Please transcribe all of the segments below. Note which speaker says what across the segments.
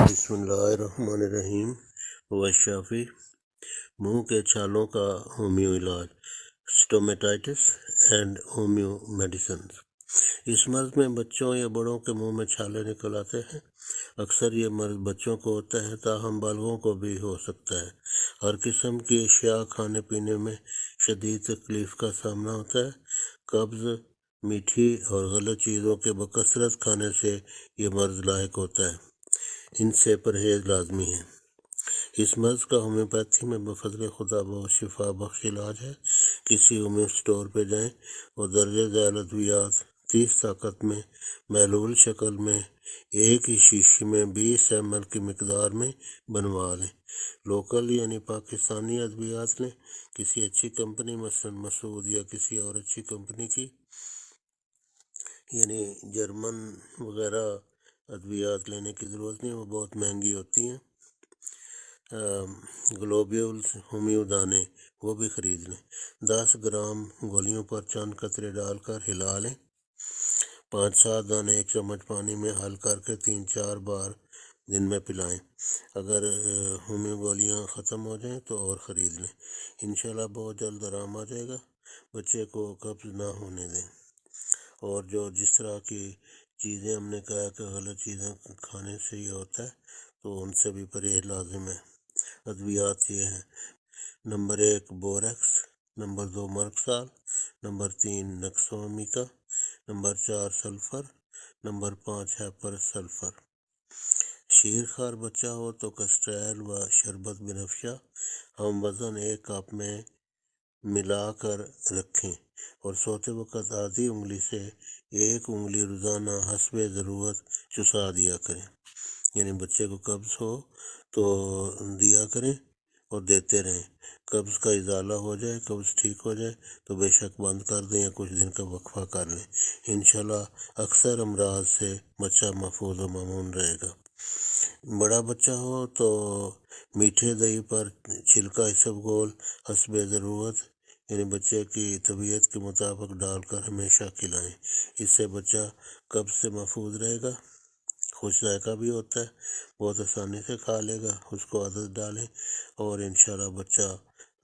Speaker 1: بسم اللہ الرحمن الرحیم۔ وشافی منہ کے چھالوں کا ہومیو علاج، اسٹومیٹائٹس اینڈ ہومیو میڈیسنز۔ اس مرض میں بچوں یا بڑوں کے منہ میں چھالے نکل آتے ہیں۔ اکثر یہ مرض بچوں کو ہوتا ہے، تاہم بالغوں کو بھی ہو سکتا ہے۔ ہر قسم کی اشیاء کھانے پینے میں شدید تکلیف کا سامنا ہوتا ہے۔ قبض، میٹھی اور غلط چیزوں کے بکثرت کھانے سے یہ مرض لاحق ہوتا ہے۔ ان سے پرہیز لازمی ہے۔ اس مرض کا ہومیوپیتھی میں بفضل خدا بہت شفا بخش علاج ہے۔ کسی ہومیو اسٹور پہ جائیں اور درجہ ذیل ادویات 30 طاقت میں محلول شکل میں ایک ہی شیشی میں 20 ml کی مقدار میں بنوا لیں۔ لوکل یعنی پاکستانی ادویات لیں۔ کسی اچھی کمپنی مثلاً مسعود یا کسی اور اچھی کمپنی کی یعنی جرمن وغیرہ ادویات لینے کی ضرورت نہیں، وہ بہت مہنگی ہوتی ہیں۔ گلوبیولز ہومیو دانے وہ بھی خرید لیں۔ 10 گرام گولیوں پر چند قطرے ڈال کر ہلا لیں۔ 5-7 دانے 1 چمچ پانی میں حل کر کے 3-4 بار دن میں پلائیں۔ اگر ہومیو گولیاں ختم ہو جائیں تو اور خرید لیں۔ انشاءاللہ بہت جلد آرام آ جائے گا۔ بچے کو قبض نہ ہونے دیں۔ اور جس طرح کی چیزیں ہم نے کہا کہ غلط چیزیں کھانے سے یہ ہوتا ہے، تو ان سے بھی پرہیز لازم ہے۔ ادویات یہ ہیں: نمبر 1 بوریکس، نمبر 2 مرکسال، number 3 nux vomica, number 4 sulphur, number 5 hepar sulphur. شیر خوار بچہ ہو تو کسٹریل و شربت بنفشہ ہم وزن 1 کپ میں ملا کر رکھیں اور سوتے وقت آدھی انگلی سے 1 انگلی روزانہ حسب ضرورت چسا دیا کریں۔ یعنی بچے کو قبض ہو تو دیا کریں اور دیتے رہیں۔ قبض کا ازالہ ہو جائے، قبض ٹھیک ہو جائے تو بے شک بند کر دیں یا کچھ دن کا وقفہ کر لیں۔ انشاءاللہ اکثر امراض سے بچہ محفوظ و مامون رہے گا۔ بڑا بچہ ہو تو میٹھے دہی پر چھلکا اسبگول حسب ضرورت یعنی بچے کی طبیعت کے مطابق ڈال کر ہمیشہ کھلائیں۔ اس سے بچہ قبض سے محفوظ رہے گا۔ خوش ذائقہ بھی ہوتا ہے، بہت آسانی سے کھا لے گا۔ اس کو عادت ڈالیں اور انشاءاللہ بچہ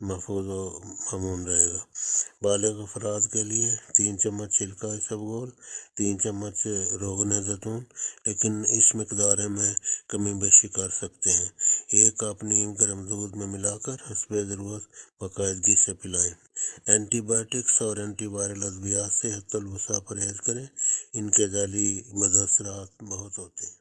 Speaker 1: محفوظ و مامون رہے گا۔ بالغ افراد کے لیے 3 چمچ چھلکا اسبگول، 3 چمچ روغن زیتون، لیکن اس مقدار میں کمی بیشی کر سکتے ہیں۔ 1 کپ نیم گرم دودھ میں ملا کر حسب ضرورت باقاعدگی سے پلائیں۔ اینٹی بائیوٹکس اور اینٹی وائرل ادویات سے حتی الوسع پرہیز کریں۔ ان کے ذیلی مضر اثرات بہت ہوتے ہیں۔